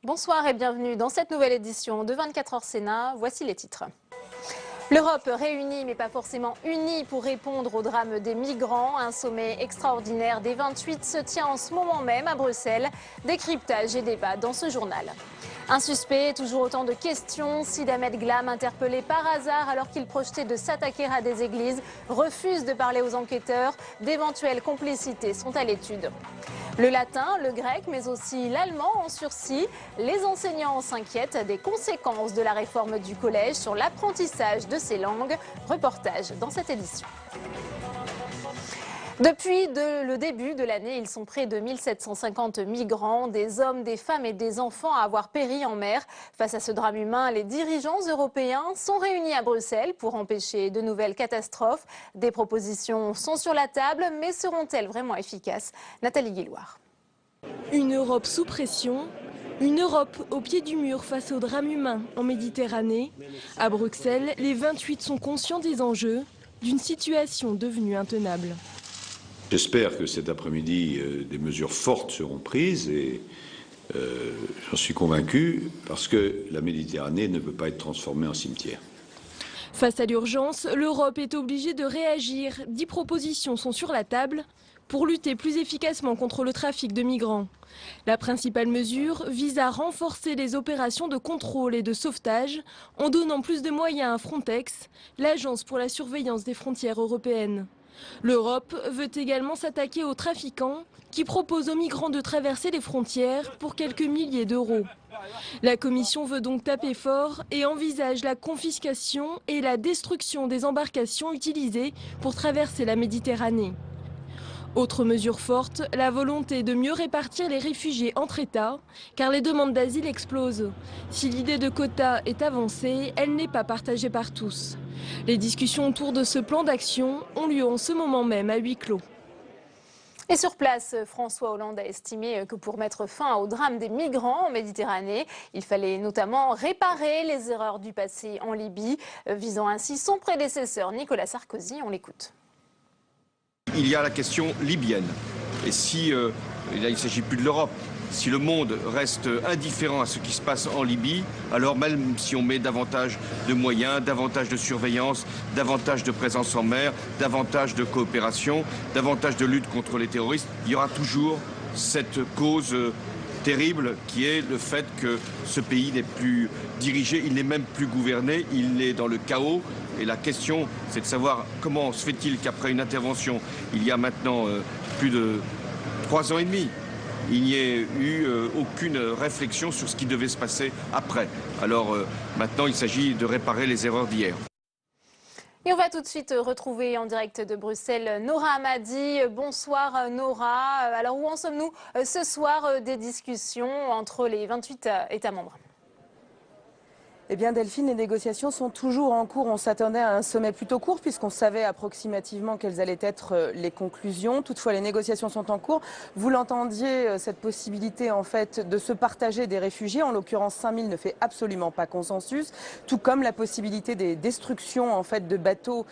Bonsoir et bienvenue dans cette nouvelle édition de 24 heures Sénat. Voici les titres. L'Europe réunie mais pas forcément unie pour répondre au drame des migrants. Un sommet extraordinaire des 28 se tient en ce moment même à Bruxelles. Décryptage et débat dans ce journal. Un suspect, toujours autant de questions. Sid Ahmed Glam, interpellé par hasard alors qu'il projetait de s'attaquer à des églises, refuse de parler aux enquêteurs. D'éventuelles complicités sont à l'étude. Le latin, le grec, mais aussi l'allemand en sursis. Les enseignants s'inquiètent des conséquences de la réforme du collège sur l'apprentissage de ces langues. Reportage dans cette édition. Depuis le début de l'année, ils sont près de 1750 migrants, des hommes, des femmes et des enfants à avoir péri en mer. Face à ce drame humain, les dirigeants européens sont réunis à Bruxelles pour empêcher de nouvelles catastrophes. Des propositions sont sur la table, mais seront-elles vraiment efficaces? Nathalie Guilloire. Une Europe sous pression, une Europe au pied du mur face au drame humain en Méditerranée. À Bruxelles, les 28 sont conscients des enjeux d'une situation devenue intenable. J'espère que cet après-midi, des mesures fortes seront prises et j'en suis convaincu parce que la Méditerranée ne peut pas être transformée en cimetière. Face à l'urgence, l'Europe est obligée de réagir. 10 propositions sont sur la table pour lutter plus efficacement contre le trafic de migrants. La principale mesure vise à renforcer les opérations de contrôle et de sauvetage en donnant plus de moyens à Frontex, l'agence pour la surveillance des frontières européennes. L'Europe veut également s'attaquer aux trafiquants qui proposent aux migrants de traverser les frontières pour quelques milliers d'euros. La Commission veut donc taper fort et envisage la confiscation et la destruction des embarcations utilisées pour traverser la Méditerranée. Autre mesure forte, la volonté de mieux répartir les réfugiés entre États, car les demandes d'asile explosent. Si l'idée de quotas est avancée, elle n'est pas partagée par tous. Les discussions autour de ce plan d'action ont lieu en ce moment même à huis clos. Et sur place, François Hollande a estimé que pour mettre fin au drame des migrants en Méditerranée, il fallait notamment réparer les erreurs du passé en Libye, visant ainsi son prédécesseur Nicolas Sarkozy. On l'écoute. Il y a la question libyenne. Et si, là il ne s'agit plus de l'Europe, si le monde reste indifférent à ce qui se passe en Libye, alors même si on met davantage de moyens, davantage de surveillance, davantage de présence en mer, davantage de coopération, davantage de lutte contre les terroristes, il y aura toujours cette cause terrible qui est le fait que ce pays n'est plus dirigé, il n'est même plus gouverné, il est dans le chaos. Et la question, c'est de savoir comment se fait-il qu'après une intervention, il y a maintenant plus de 3 ans et demi, il n'y ait eu aucune réflexion sur ce qui devait se passer après. Alors maintenant, il s'agit de réparer les erreurs d'hier. Et on va tout de suite retrouver en direct de Bruxelles Nora Hamadi. Bonsoir Nora. Alors où en sommes-nous ce soir des discussions entre les 28 États membres ? Eh bien Delphine, les négociations sont toujours en cours. On s'attendait à un sommet plutôt court puisqu'on savait approximativement quelles allaient être les conclusions. Toutefois, les négociations sont en cours. Vous l'entendiez, cette possibilité en fait de se partager des réfugiés, en l'occurrence 5000, ne fait absolument pas consensus. Tout comme la possibilité des destructions en fait de bateaux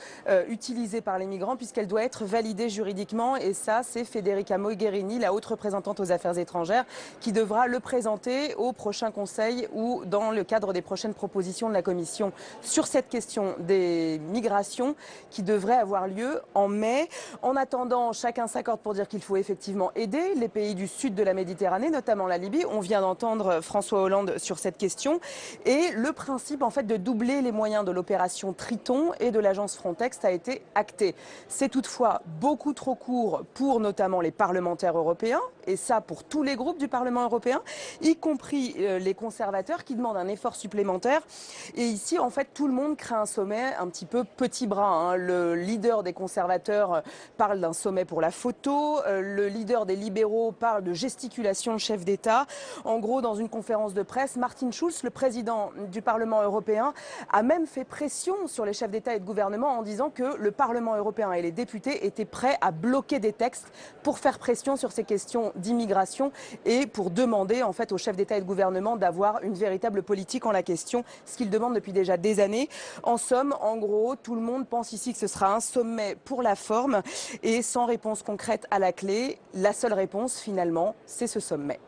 utilisés par les migrants puisqu'elle doit être validée juridiquement. Et ça, c'est Federica Mogherini, la haute représentante aux affaires étrangères, qui devra le présenter au prochain Conseil ou dans le cadre des prochaines proposition de la Commission sur cette question des migrations qui devrait avoir lieu en mai. En attendant, chacun s'accorde pour dire qu'il faut effectivement aider les pays du sud de la Méditerranée, notamment la Libye. On vient d'entendre François Hollande sur cette question. Et le principe en fait de doubler les moyens de l'opération Triton et de l'agence Frontex a été acté. C'est toutefois beaucoup trop court pour notamment les parlementaires européens, et ça pour tous les groupes du Parlement européen, y compris les conservateurs qui demandent un effort supplémentaire faire. Et ici, en fait, tout le monde crée un sommet un petit peu petit bras, hein. Le leader des conservateurs parle d'un sommet pour la photo. Le leader des libéraux parle de gesticulation de chef d'État. En gros, dans une conférence de presse, Martin Schulz, le président du Parlement européen, a même fait pression sur les chefs d'État et de gouvernement en disant que le Parlement européen et les députés étaient prêts à bloquer des textes pour faire pression sur ces questions d'immigration et pour demander en fait aux chefs d'État et de gouvernement d'avoir une véritable politique en la question, ce qu'ils demandent depuis déjà des années. En somme, en gros, tout le monde pense ici que ce sera un sommet pour la forme et sans réponse concrète à la clé. La seule réponse, finalement, c'est ce sommet.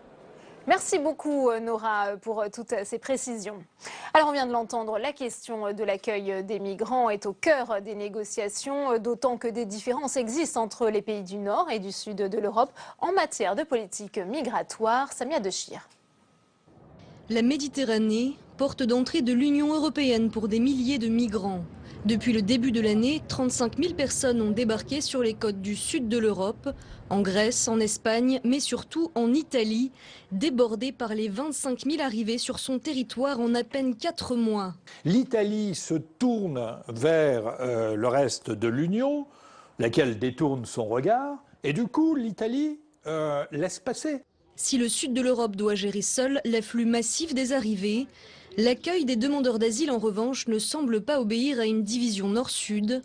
Merci beaucoup Nora pour toutes ces précisions. Alors on vient de l'entendre, la question de l'accueil des migrants est au cœur des négociations, d'autant que des différences existent entre les pays du Nord et du Sud de l'Europe en matière de politique migratoire. Samia Dechir. La Méditerranée, porte d'entrée de l'Union européenne pour des milliers de migrants. Depuis le début de l'année, 35 000 personnes ont débarqué sur les côtes du sud de l'Europe, en Grèce, en Espagne, mais surtout en Italie, débordée par les 25 000 arrivés sur son territoire en à peine 4 mois. L'Italie se tourne vers le reste de l'Union, laquelle détourne son regard, et du coup l'Italie laisse passer. Si le sud de l'Europe doit gérer seul l'afflux massif des arrivées, l'accueil des demandeurs d'asile en revanche ne semble pas obéir à une division nord-sud.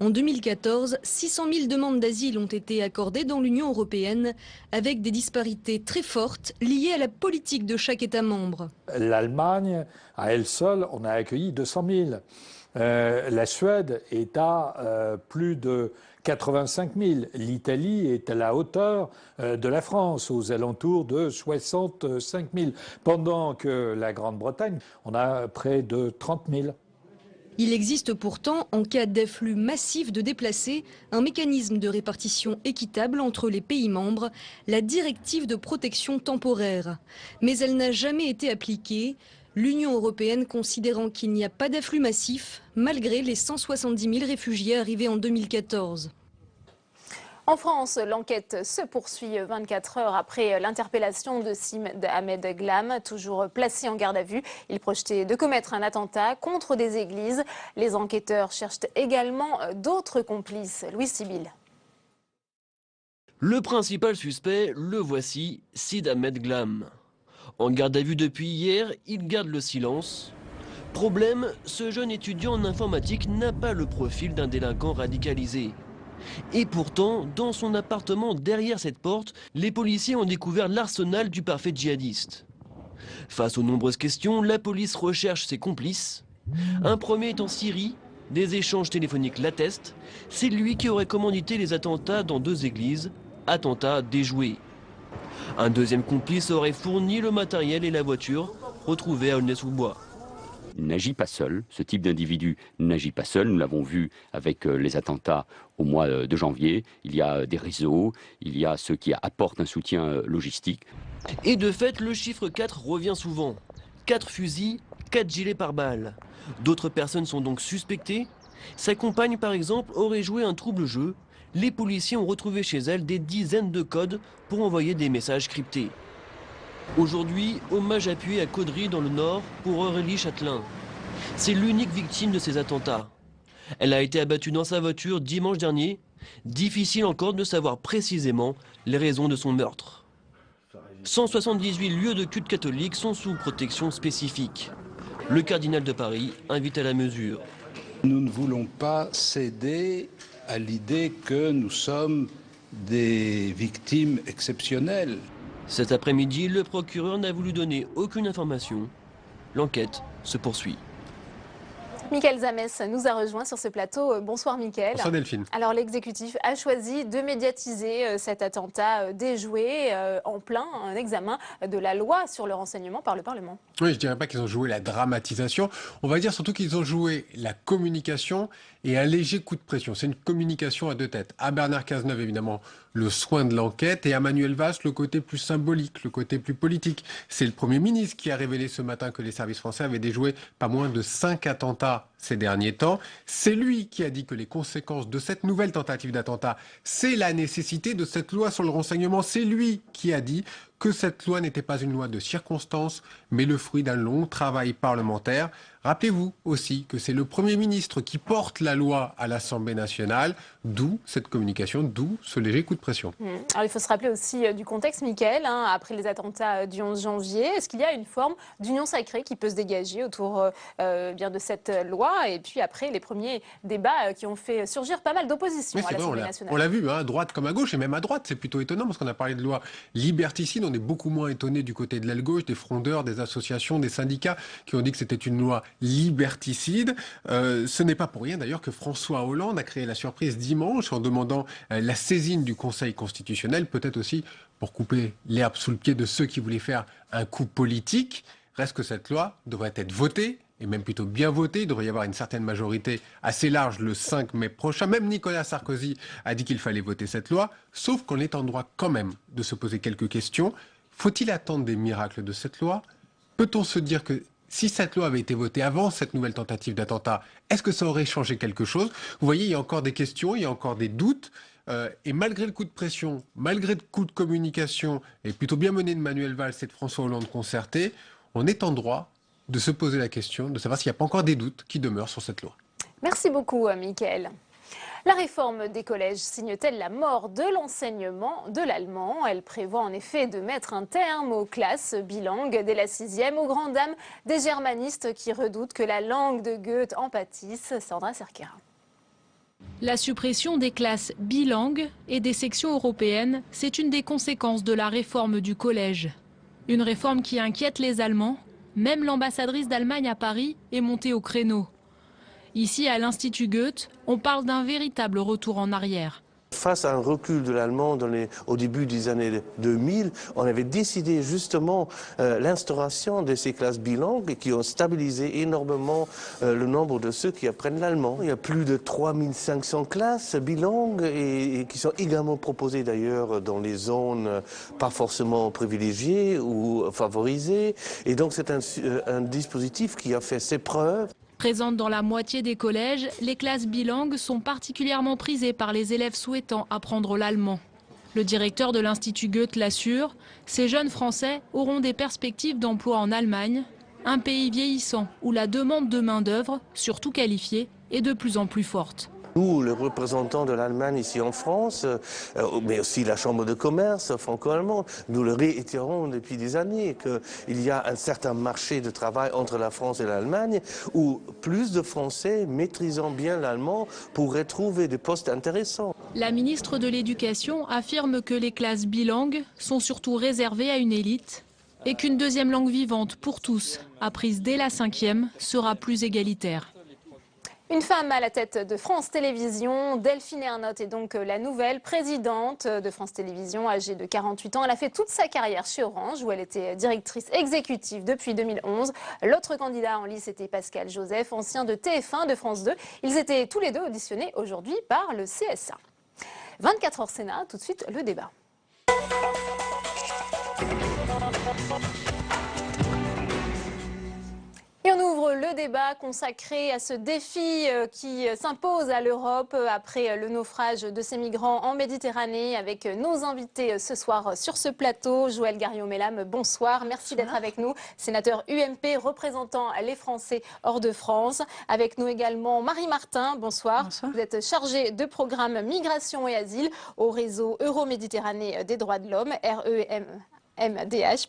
En 2014, 600 000 demandes d'asile ont été accordées dans l'Union européenne, avec des disparités très fortes liées à la politique de chaque État membre. L'Allemagne, à elle seule, on a accueilli 200 000. La Suède est à plus de 85 000. L'Italie est à la hauteur de la France, aux alentours de 65 000. Pendant que la Grande-Bretagne, on a près de 30 000. Il existe pourtant, en cas d'afflux massif de déplacés, un mécanisme de répartition équitable entre les pays membres, la directive de protection temporaire. Mais elle n'a jamais été appliquée, l'Union européenne considérant qu'il n'y a pas d'afflux massif, malgré les 170 000 réfugiés arrivés en 2014. En France, l'enquête se poursuit 24 heures après l'interpellation de Sim Ahmed Glam, toujours placé en garde à vue. Il projetait de commettre un attentat contre des églises. Les enquêteurs cherchent également d'autres complices. Louis Sibyl. Le principal suspect, le voici, Sid Ahmed Glam. En garde à vue depuis hier, il garde le silence. Problème, ce jeune étudiant en informatique n'a pas le profil d'un délinquant radicalisé. Et pourtant, dans son appartement derrière cette porte, les policiers ont découvert l'arsenal du parfait djihadiste. Face aux nombreuses questions, la police recherche ses complices. Un premier est en Syrie, des échanges téléphoniques l'attestent. C'est lui qui aurait commandité les attentats dans 2 églises, attentats déjoués. Un deuxième complice aurait fourni le matériel et la voiture retrouvés à Aulnay-sous-Bois. Il n'agit pas seul, ce type d'individu n'agit pas seul, nous l'avons vu avec les attentats au mois de janvier. Il y a des réseaux, il y a ceux qui apportent un soutien logistique. Et de fait, le chiffre 4 revient souvent. 4 fusils, 4 gilets pare-balles. D'autres personnes sont donc suspectées. Sa compagne, par exemple, aurait joué un trouble jeu. Les policiers ont retrouvé chez elle des dizaines de codes pour envoyer des messages cryptés. Aujourd'hui, hommage appuyé à Caudry dans le Nord pour Aurélie Châtelain. C'est l'unique victime de ces attentats. Elle a été abattue dans sa voiture dimanche dernier. Difficile encore de savoir précisément les raisons de son meurtre. 178 lieux de culte catholique sont sous protection spécifique. Le cardinal de Paris invite à la mesure. Nous ne voulons pas céder à l'idée que nous sommes des victimes exceptionnelles. Cet après-midi, le procureur n'a voulu donner aucune information. L'enquête se poursuit. Mickaël Zamès nous a rejoint sur ce plateau. Bonsoir Mickaël. Bonsoir Delphine. Alors l'exécutif a choisi de médiatiser cet attentat déjoué en plein un examen de la loi sur le renseignement par le Parlement. Oui, je dirais pas qu'ils ont joué la dramatisation. On va dire surtout qu'ils ont joué la communication et un léger coup de pression. C'est une communication à 2 têtes. À Bernard Cazeneuve, évidemment, le soin de l'enquête, et à Manuel Valls, le côté plus symbolique, le côté plus politique. C'est le Premier ministre qui a révélé ce matin que les services français avaient déjoué pas moins de 5 attentats ces derniers temps. C'est lui qui a dit que les conséquences de cette nouvelle tentative d'attentat, c'est la nécessité de cette loi sur le renseignement. C'est lui qui a dit que cette loi n'était pas une loi de circonstance, mais le fruit d'un long travail parlementaire. Rappelez-vous aussi que c'est le Premier ministre qui porte la loi à l'Assemblée nationale, d'où cette communication, d'où ce léger coup de pression. Alors, il faut se rappeler aussi du contexte, Mickaël, après les attentats du 11 janvier. Est-ce qu'il y a une forme d'union sacrée qui peut se dégager autour bien de cette loi? Et puis après, les premiers débats qui ont fait surgir pas mal d'opposition à l'Assemblée nationale. On l'a vu, à droite comme à gauche, et même à droite, c'est plutôt étonnant, parce qu'on a parlé de loi liberticide, on est beaucoup moins étonné du côté de l'aile gauche, des frondeurs, des associations, des syndicats, qui ont dit que c'était une loi liberticide. Ce n'est pas pour rien d'ailleurs que François Hollande a créé la surprise dimanche en demandant la saisine du Conseil constitutionnel, peut-être aussi pour couper l'herbe sous le pied de ceux qui voulaient faire un coup politique. Reste que cette loi devrait être votée, et même plutôt bien votée. Il devrait y avoir une certaine majorité assez large le 5 mai prochain. Même Nicolas Sarkozy a dit qu'il fallait voter cette loi, sauf qu'on est en droit quand même de se poser quelques questions. Faut-il attendre des miracles de cette loi? Peut-on se dire que si cette loi avait été votée avant cette nouvelle tentative d'attentat, est-ce que ça aurait changé quelque chose? Vous voyez, il y a encore des questions, il y a encore des doutes. Et malgré le coup de pression, malgré le coup de communication, et plutôt bien mené de Manuel Valls et de François Hollande concerté, on est en droit de se poser la question, de savoir s'il n'y a pas encore des doutes qui demeurent sur cette loi. Merci beaucoup, Mickaël. La réforme des collèges signe-t-elle la mort de l'enseignement de l'allemand? Elle prévoit en effet de mettre un terme aux classes bilingues dès la 6e, aux grandes dames des germanistes qui redoutent que la langue de Goethe en pâtisse. Sandra Cerquera. La suppression des classes bilingues et des sections européennes, c'est une des conséquences de la réforme du collège. Une réforme qui inquiète les Allemands. Même l'ambassadrice d'Allemagne à Paris est montée au créneau. Ici, à l'Institut Goethe, on parle d'un véritable retour en arrière. Face à un recul de l'allemand au début des années 2000, on avait décidé justement l'instauration de ces classes bilingues qui ont stabilisé énormément le nombre de ceux qui apprennent l'allemand. Il y a plus de 3500 classes bilingues et qui sont également proposées d'ailleurs dans les zones pas forcément privilégiées ou favorisées. Et donc c'est un dispositif qui a fait ses preuves. Présentes dans la moitié des collèges, les classes bilingues sont particulièrement prisées par les élèves souhaitant apprendre l'allemand. Le directeur de l'Institut Goethe l'assure, ces jeunes Français auront des perspectives d'emploi en Allemagne, un pays vieillissant où la demande de main-d'œuvre, surtout qualifiée, est de plus en plus forte. Nous, les représentants de l'Allemagne ici en France, mais aussi la Chambre de commerce franco-allemande, nous le réitérons depuis des années qu'il y a un certain marché de travail entre la France et l'Allemagne où plus de Français maîtrisant bien l'allemand pourraient trouver des postes intéressants. La ministre de l'Éducation affirme que les classes bilingues sont surtout réservées à une élite et qu'une deuxième langue vivante pour tous, apprise dès la 5e, sera plus égalitaire. Une femme à la tête de France Télévisions, Delphine Ernotte est donc la nouvelle présidente de France Télévisions, âgée de 48 ans. Elle a fait toute sa carrière chez Orange, où elle était directrice exécutive depuis 2011. L'autre candidat en lice était Pascal Joseph, ancien de TF1, de France 2. Ils étaient tous les deux auditionnés aujourd'hui par le CSA. 24 heures Sénat, tout de suite le débat. Et on ouvre le débat consacré à ce défi qui s'impose à l'Europe après le naufrage de ces migrants en Méditerranée avec nos invités ce soir sur ce plateau. Joël Garriaud-Mellam, bonsoir. Merci d'être avec nous. Sénateur UMP représentant les Français hors de France. Avec nous également Marie Martin, bonsoir. Bonsoir. Vous êtes chargée de programme Migration et Asile au réseau Euroméditerranée des droits de l'homme, MDH,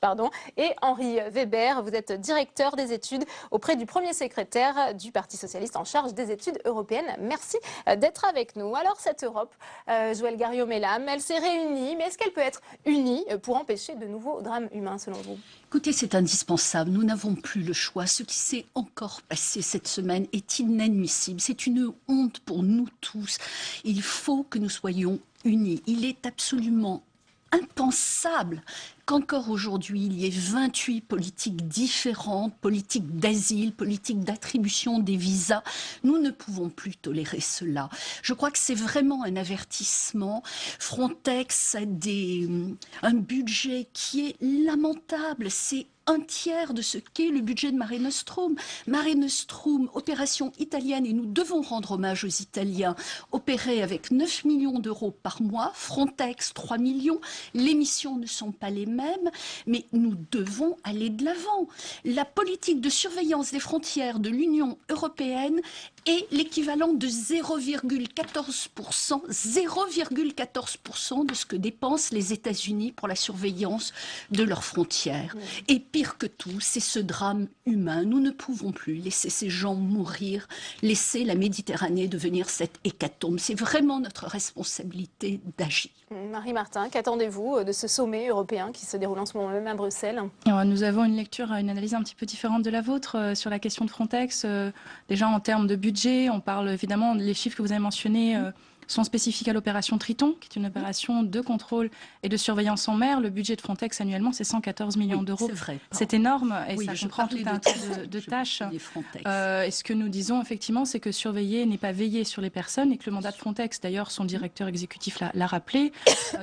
et Henri Weber, vous êtes directeur des études auprès du premier secrétaire du Parti socialiste en charge des études européennes. Merci d'être avec nous. Alors cette Europe, Joël Garriaud-Mellam, elle s'est réunie, mais est-ce qu'elle peut être unie pour empêcher de nouveaux drames humains selon vous? Écoutez, c'est indispensable. Nous n'avons plus le choix. Ce qui s'est encore passé cette semaine est inadmissible. C'est une honte pour nous tous. Il faut que nous soyons unis. Il est absolument impensable qu'encore aujourd'hui, il y ait 28 politiques différentes, politiques d'asile, politiques d'attribution des visas. Nous ne pouvons plus tolérer cela. Je crois que c'est vraiment un avertissement. Frontex a un budget qui est lamentable. C'est un tiers de ce qu'est le budget de Mare Nostrum. Mare Nostrum, opération italienne, et nous devons rendre hommage aux Italiens, opérée avec 9 millions d'euros par mois, Frontex 3 millions, les missions ne sont pas les mêmes, mais nous devons aller de l'avant. La politique de surveillance des frontières de l'Union européenne est l'équivalent de 0,14% de ce que dépensent les États-Unis pour la surveillance de leurs frontières. Et pire que tout, c'est ce drame humain. Nous ne pouvons plus laisser ces gens mourir, laisser la Méditerranée devenir cette hécatombe. C'est vraiment notre responsabilité d'agir. Marie-Martin, qu'attendez-vous de ce sommet européen qui se déroule en ce moment même à Bruxelles? Alors, nous avons une analyse un petit peu différente de la vôtre sur la question de Frontex. Déjà en termes de budget, on parle évidemment, les chiffres que vous avez mentionnés sont spécifiques à l'opération Triton, qui est une opération de contrôle et de surveillance en mer. Le budget de Frontex annuellement, c'est 114 millions d'euros. C'est énorme et ça comprend tout un tas de tâches. Et ce que nous disons effectivement, c'est que surveiller n'est pas veiller sur les personnes et que le mandat de Frontex, d'ailleurs son directeur exécutif l'a rappelé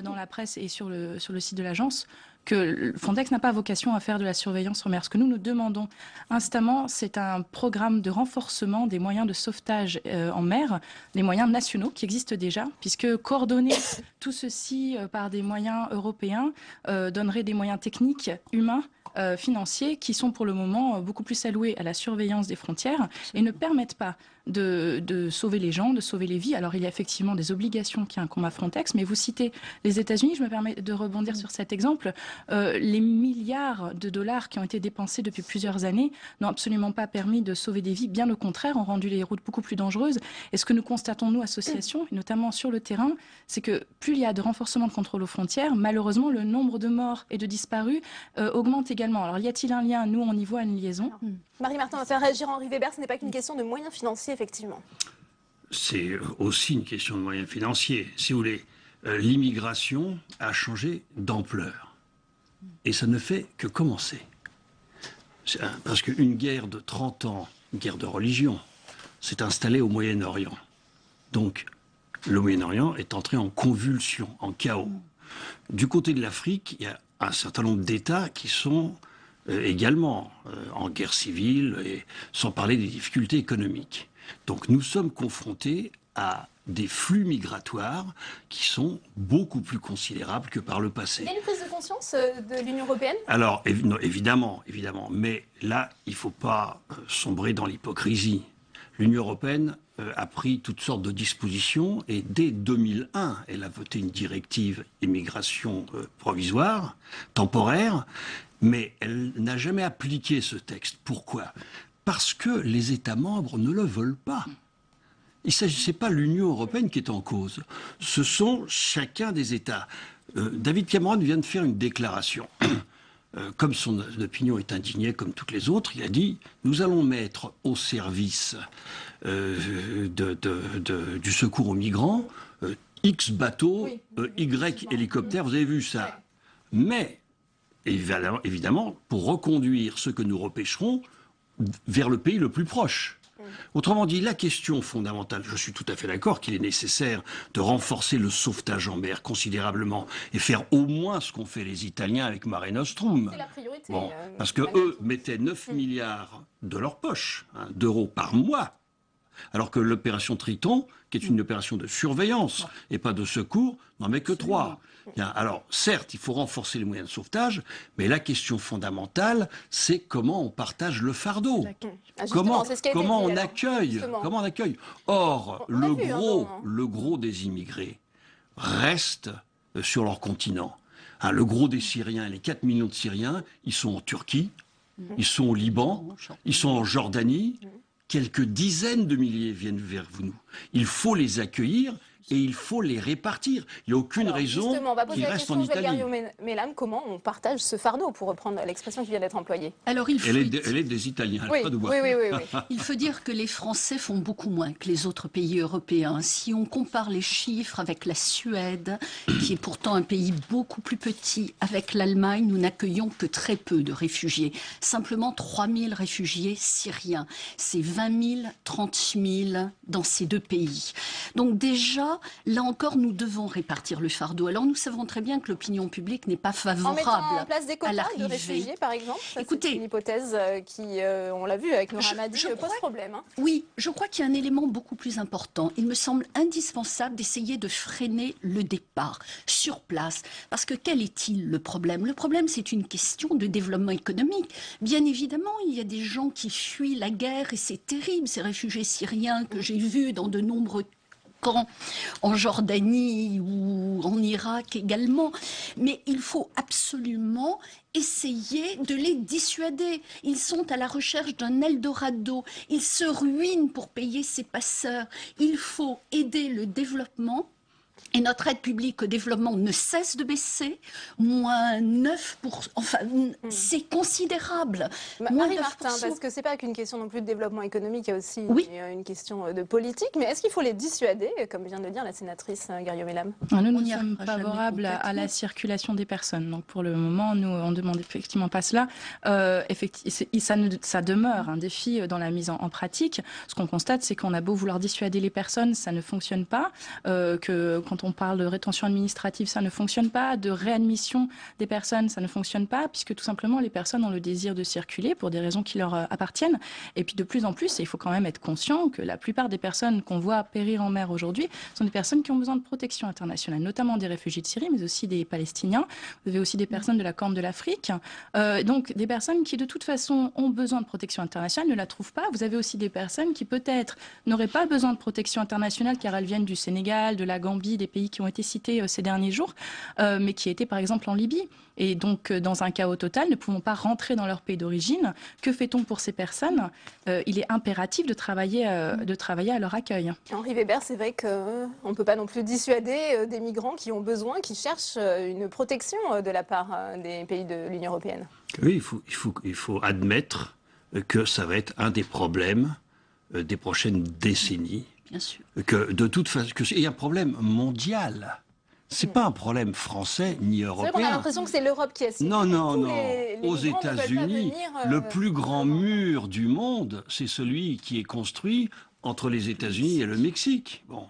dans la presse et sur le site de l'agence, que Frontex n'a pas vocation à faire de la surveillance en mer. Ce que nous demandons instamment, c'est un programme de renforcement des moyens de sauvetage en mer, les moyens nationaux qui existent déjà, puisque coordonner tout ceci par des moyens européens donnerait des moyens techniques, humains, financiers, qui sont pour le moment beaucoup plus alloués à la surveillance des frontières et ne permettent pas de sauver les gens, de sauver les vies. Alors il y a effectivement des obligations qui incombent à Frontex, mais vous citez les États-Unis, je me permets de rebondir sur cet exemple. Les milliards de dollars qui ont été dépensés depuis plusieurs années n'ont absolument pas permis de sauver des vies, bien au contraire, ont rendu les routes beaucoup plus dangereuses. Et ce que nous constatons, nous, associations, et notamment sur le terrain, c'est que plus il y a de renforcement de contrôle aux frontières, malheureusement, le nombre de morts et de disparus augmente également. Alors y a-t-il un lien? Nous, on y voit une liaison. Marie-Martin, on va faire réagir Henri Weber, ce n'est pas qu'une question de moyens financiers, effectivement. C'est aussi une question de moyens financiers. Si vous voulez, l'immigration a changé d'ampleur. Et ça ne fait que commencer. Parce qu'une guerre de 30 ans, une guerre de religion, s'est installée au Moyen-Orient. Donc, le Moyen-Orient est entré en convulsion, en chaos. Du côté de l'Afrique, il y a un certain nombre d'États qui sont également en guerre civile, et sans parler des difficultés économiques. Donc nous sommes confrontés à des flux migratoires qui sont beaucoup plus considérables que par le passé. Il y a une prise de conscience de l'Union européenne? Alors, évidemment, mais là, il ne faut pas sombrer dans l'hypocrisie. L'Union européenne a pris toutes sortes de dispositions et dès 2001, elle a voté une directive immigration provisoire, temporaire, mais elle n'a jamais appliqué ce texte. Pourquoi? Parce que les États membres ne le veulent pas. Il ne s'agissait pas de l'Union européenne qui est en cause. Ce sont chacun des États. David Cameron vient de faire une déclaration. Comme son opinion est indignée comme toutes les autres, il a dit « Nous allons mettre au service du secours aux migrants X bateaux, Y hélicoptères, vous avez vu ça. Mais, évidemment, pour reconduire ce que nous repêcherons vers le pays le plus proche. » Autrement dit, la question fondamentale, je suis tout à fait d'accord qu'il est nécessaire de renforcer le sauvetage en mer considérablement et faire au moins ce qu'ont fait les Italiens avec Mare Nostrum. C'est la priorité. Bon, parce qu'eux mettaient 9 milliards de leur poche, d'euros par mois, alors que l'opération Triton, qui est une opération de surveillance et pas de secours, n'en met que 3. Bien, alors, certes, il faut renforcer les moyens de sauvetage, mais la question fondamentale, c'est comment on partage le fardeau. Comment on accueille. Or, le gros des immigrés reste sur leur continent. Le gros des Syriens, les 4 millions de Syriens, ils sont en Turquie, ils sont au Liban, ils sont en Jordanie. Quelques dizaines de milliers viennent vers nous. Il faut les accueillir et il faut les répartir. Il n'y a aucune raison qu'ils restent en Italie. Mesdames, comment on partage ce fardeau, pour reprendre l'expression qui vient d'être employée? Alors, elle est des Italiens. Oui, pas de oui. Il faut dire que les Français font beaucoup moins que les autres pays européens. Si on compare les chiffres avec la Suède, qui est pourtant un pays beaucoup plus petit, avec l'Allemagne, nous n'accueillons que très peu de réfugiés. Simplement 3 000 réfugiés syriens. C'est 20 000, 30 000 dans ces deux pays. Donc déjà, là encore, nous devons répartir le fardeau. Alors nous savons très bien que l'opinion publique n'est pas favorable en mettant en place des à quotas de l'arrivée. réfugiés, par exemple. Écoutez, c'est une hypothèse qui, on l'a vu avec Nour Hamadi, pose problème. Oui, je crois qu'il y a un élément beaucoup plus important. Il me semble indispensable d'essayer de freiner le départ sur place. Parce que quel est-il le problème? Le problème, c'est une question de développement économique. Bien évidemment, il y a des gens qui fuient la guerre et c'est terrible, ces réfugiés syriens que j'ai vus dans de nombreux camps en Jordanie ou en Irak également. Mais il faut absolument essayer de les dissuader. Ils sont à la recherche d'un Eldorado. Ils se ruinent pour payer ces passeurs. Il faut aider le développement. Et notre aide publique au développement ne cesse de baisser, moins 9%, enfin, c'est considérable. Marie Martin, parce que ce n'est pas qu'une question non plus de développement économique, il y a aussi une question de politique. Mais est-ce qu'il faut les dissuader, comme vient de le dire la sénatrice Garriaud-Mellam? Nous sommes favorables à la circulation des personnes. Donc pour le moment, nous, on ne demande effectivement pas cela. Ça demeure un défi dans la mise en pratique. Ce qu'on constate, c'est qu'on a beau vouloir dissuader les personnes, ça ne fonctionne pas. Que quand on parle de rétention administrative, ça ne fonctionne pas. De réadmission des personnes, ça ne fonctionne pas, puisque tout simplement, les personnes ont le désir de circuler pour des raisons qui leur appartiennent. Et puis de plus en plus, il faut quand même être conscient que la plupart des personnes qu'on voit périr en mer aujourd'hui sont des personnes qui ont besoin de protection internationale, notamment des réfugiés de Syrie, mais aussi des Palestiniens. Vous avez aussi des personnes de la Corne de l'Afrique. Donc des personnes qui, de toute façon, ont besoin de protection internationale, ne la trouvent pas. Vous avez aussi des personnes qui, peut-être, n'auraient pas besoin de protection internationale car elles viennent du Sénégal, de la Gambie, des pays qui ont été cités ces derniers jours, mais qui étaient par exemple en Libye. Et donc, dans un chaos total, ne pouvons pas rentrer dans leur pays d'origine. Que fait-on pour ces personnes? Il est impératif de travailler à leur accueil. Henri Weber, c'est vrai qu'on ne peut pas non plus dissuader des migrants qui ont besoin, qui cherchent une protection de la part des pays de l'Union européenne. Oui, il faut admettre que ça va être un des problèmes des prochaines décennies. Bien sûr. Que de toute façon, il y a un problème mondial. C'est pas un problème français ni européen. C'est vrai qu'on a l'impression que c'est l'Europe qui a signé. Non. Aux États-Unis, le plus grand mur du monde, c'est celui qui est construit entre les États-Unis et le Mexique. Bon.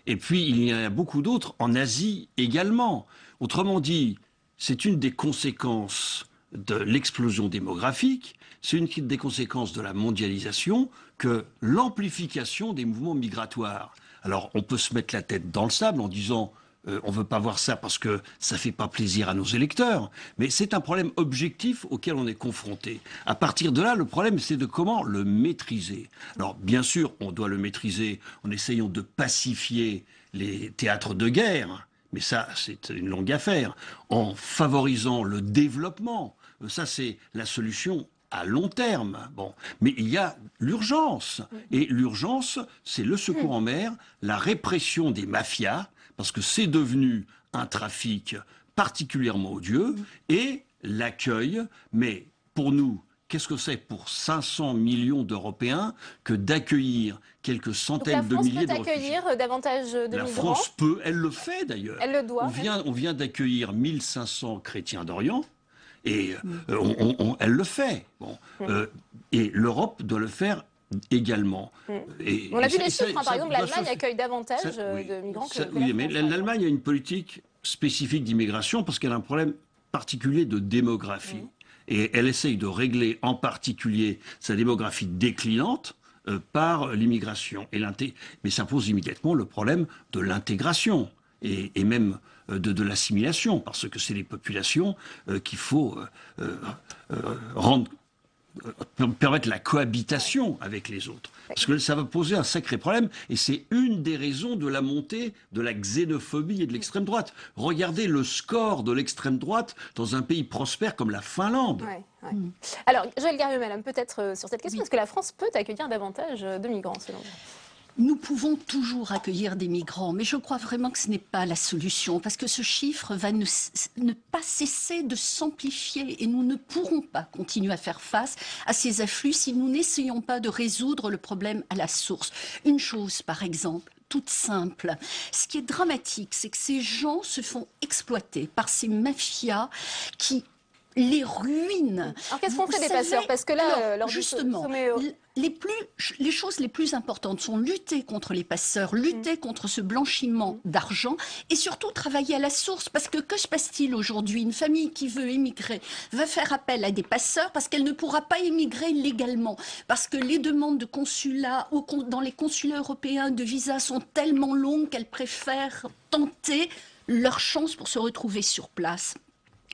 Et puis, il y en a beaucoup d'autres en Asie également. Autrement dit, c'est une des conséquences de l'explosion démographique, c'est une des conséquences de la mondialisation que l'amplification des mouvements migratoires. Alors, on peut se mettre la tête dans le sable en disant on ne veut pas voir ça parce que ça ne fait pas plaisir à nos électeurs, mais c'est un problème objectif auquel on est confronté. À partir de là, le problème, c'est de comment le maîtriser. Alors, bien sûr, on doit le maîtriser en essayant de pacifier les théâtres de guerre, mais ça, c'est une longue affaire, en favorisant le développement. Ça, c'est la solution à long terme. Bon. Mais il y a l'urgence. Et l'urgence, c'est le secours en mer, la répression des mafias, parce que c'est devenu un trafic particulièrement odieux, et l'accueil. Mais pour nous, qu'est-ce que c'est pour 500 millions d'Européens que d'accueillir quelques centaines de milliers de réfugiés? La France peut accueillir davantage de migrants. La France peut, elle le fait d'ailleurs. Elle le doit. On vient d'accueillir 1500 chrétiens d'Orient. Et elle le fait. Bon. Et l'Europe doit le faire également. On a vu les chiffres. Par exemple, l'Allemagne accueille davantage de migrants que la France. Oui, mais l'Allemagne a une politique spécifique d'immigration parce qu'elle a un problème particulier de démographie. Et elle essaye de régler en particulier sa démographie déclinante par l'immigration. Mais ça pose immédiatement le problème de l'intégration et même de l'assimilation, parce que c'est les populations qu'il faut permettre la cohabitation avec les autres. Parce que ça va poser un sacré problème, et c'est une des raisons de la montée de la xénophobie et de l'extrême droite. Regardez le score de l'extrême droite dans un pays prospère comme la Finlande. Alors, Joëlle Garriaud-Mellam, peut-être sur cette question, est-ce que la France peut accueillir davantage de migrants, selon vous ? Nous pouvons toujours accueillir des migrants, mais je crois vraiment que ce n'est pas la solution, parce que ce chiffre va ne pas cesser de s'amplifier et nous ne pourrons pas continuer à faire face à ces afflux si nous n'essayons pas de résoudre le problème à la source. Une chose, par exemple, toute simple. Ce qui est dramatique, c'est que ces gens se font exploiter par ces mafias qui les ruines. Alors qu'est-ce qu'on fait des passeurs? Parce que là, lors justement, les choses les plus importantes sont lutter contre les passeurs, lutter contre ce blanchiment d'argent et surtout travailler à la source. Parce que se passe-t-il aujourd'hui? Une famille qui veut émigrer va faire appel à des passeurs parce qu'elle ne pourra pas émigrer légalement. Parce que les demandes de consulat dans les consulats européens de visa sont tellement longues qu'elles préfèrent tenter leur chance pour se retrouver sur place.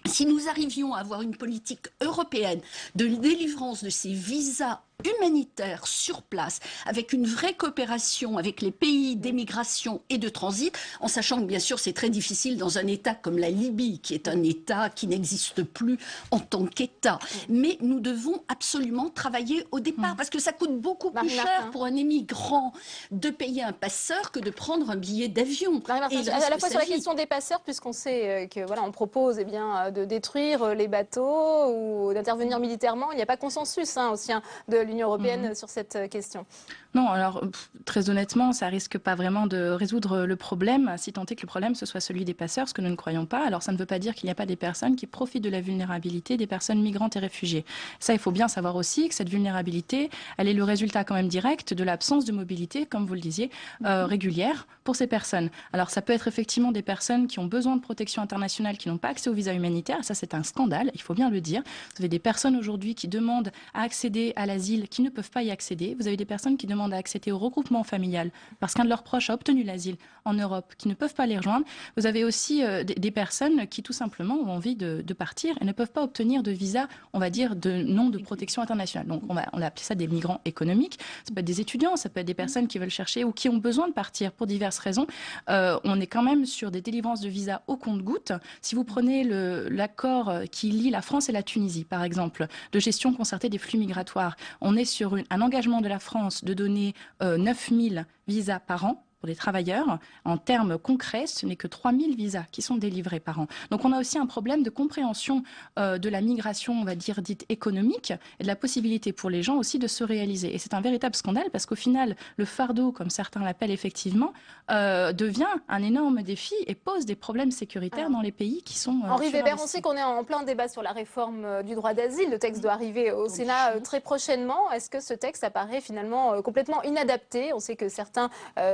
Si nous arrivions à avoir une politique européenne de délivrance de ces visas humanitaires sur place, avec une vraie coopération avec les pays d'émigration et de transit, en sachant que bien sûr c'est très difficile dans un État comme la Libye, qui est un État qui n'existe plus en tant qu'État. Mais nous devons absolument travailler au départ, parce que ça coûte beaucoup plus cher pour un émigrant de payer un passeur que de prendre un billet d'avion. À la fois sur la question des passeurs, puisqu'on sait que voilà, on propose de détruire les bateaux ou d'intervenir militairement, il n'y a pas consensus au sein de l'Union européenne sur cette question. Non, alors très honnêtement, ça risque pas vraiment de résoudre le problème, si tant est que le problème ce soit celui des passeurs, ce que nous ne croyons pas. Alors ça ne veut pas dire qu'il n'y a pas des personnes qui profitent de la vulnérabilité des personnes migrantes et réfugiées. Ça, il faut bien savoir aussi que cette vulnérabilité, elle est le résultat quand même direct de l'absence de mobilité, comme vous le disiez, régulière pour ces personnes. Alors ça peut être effectivement des personnes qui ont besoin de protection internationale, qui n'ont pas accès au visa humanitaire. Ça, c'est un scandale, il faut bien le dire. Vous avez des personnes aujourd'hui qui demandent à accéder à l'asile, qui ne peuvent pas y accéder. Vous avez des personnes qui demandent à accéder au regroupement familial parce qu'un de leurs proches a obtenu l'asile en Europe, qui ne peuvent pas les rejoindre. Vous avez aussi des personnes qui tout simplement ont envie de partir et ne peuvent pas obtenir de visa, on va dire, de non de protection internationale. Donc on a appelé ça des migrants économiques. Ça peut être des étudiants, ça peut être des personnes qui veulent chercher ou qui ont besoin de partir pour diverses raisons. On est quand même sur des délivrances de visa au compte-gouttes. Si vous prenez l'accord qui lie la France et la Tunisie, par exemple, de gestion concertée des flux migratoires, on est sur un engagement de la France de donner 9000 visas par an pour des travailleurs. En termes concrets, ce n'est que 3000 visas qui sont délivrés par an. Donc on a aussi un problème de compréhension de la migration, on va dire, dite économique, et de la possibilité pour les gens aussi de se réaliser. Et c'est un véritable scandale parce qu'au final, le fardeau, comme certains l'appellent effectivement, devient un énorme défi et pose des problèmes sécuritaires dans les pays qui sont Henri Weber, on sait qu'on est en plein débat sur la réforme du droit d'asile. Le texte doit arriver au Sénat très prochainement. Est-ce que ce texte apparaît finalement complètement inadapté? On sait que certains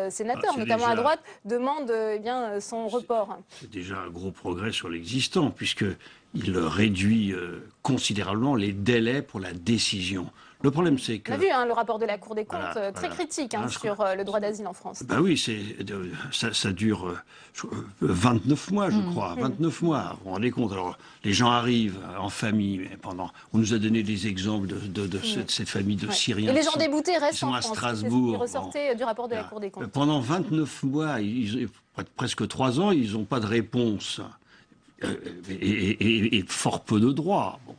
sénateurs, notamment à droite, demandent son report. C'est déjà un gros progrès sur l'existant, puisqu'il réduit considérablement les délais pour la décision. Le problème, c'est que... On a vu le rapport de la Cour des comptes, très critique sur le droit d'asile en France. Ben oui, ça dure 29 mois, je crois. 29 mois, vous vous rendez compte. Alors, les gens arrivent en famille, mais on nous a donné des exemples de cette famille de Syriens. Et les gens déboutés restent en France. À Strasbourg. C'est ce qui ressortait du rapport de la Cour des comptes. Pendant 29 mois, presque 3 ans, ils n'ont pas de réponse. Et fort peu de droits. Bon.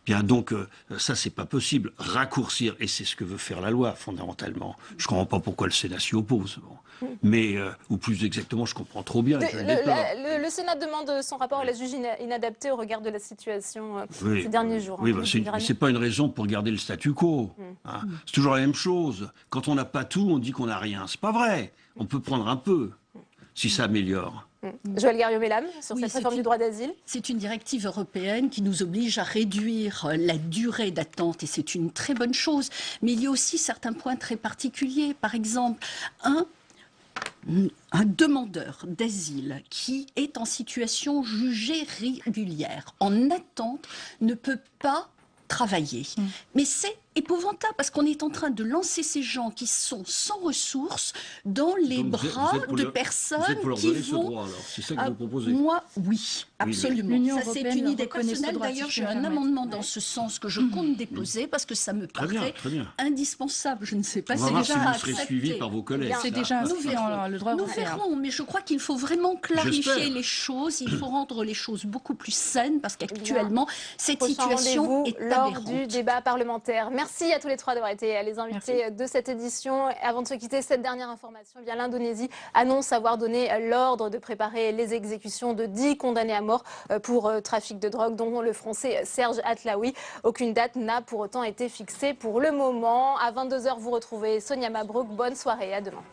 Bien donc, ça, c'est pas possible. Raccourcir, et c'est ce que veut faire la loi, fondamentalement. Je comprends pas pourquoi le Sénat s'y oppose. Bon. Mais, ou plus exactement, je comprends trop bien. Le Sénat demande son rapport, elle a jugé inadapté au regard de la situation ces derniers jours. Oui, c'est pas une raison pour garder le statu quo. Hein. C'est toujours la même chose. Quand on n'a pas tout, on dit qu'on n'a rien. C'est pas vrai. On peut prendre un peu, si ça améliore. Joëlle Garriaud-Mellam, sur cette réforme du droit d'asile. C'est une directive européenne qui nous oblige à réduire la durée d'attente et c'est une très bonne chose. Mais il y a aussi certains points très particuliers. Par exemple, un demandeur d'asile qui est en situation jugée régulière, en attente, ne peut pas travailler. Mais c'est épouvantable parce qu'on est en train de lancer ces gens qui sont sans ressources dans les bras de personnes vous êtes pour leur qui donner vont... ce droit, alors. C'est ça que vous proposez. Moi, oui, absolument. Ça, c'est une idée personnelle. D'ailleurs, D'ailleurs, j'ai un amendement dans ce sens que je compte déposer parce que ça me paraît indispensable. Je ne sais pas si c'est déjà vous serez suivi par vos collègues. C'est déjà inscrit dans le droit européen. Nous verrons, mais je crois qu'il faut vraiment clarifier les choses. Il faut rendre les choses beaucoup plus saines parce qu'actuellement, cette situation est lors du débat parlementaire. Merci à tous les trois d'avoir été les invités de cette édition. Avant de se quitter, cette dernière information, l'Indonésie annonce avoir donné l'ordre de préparer les exécutions de 10 condamnés à mort pour trafic de drogue, dont le Français Serge Atlaoui. Aucune date n'a pour autant été fixée pour le moment. À 22h, vous retrouvez Sonia Mabrouk. Bonne soirée, à demain.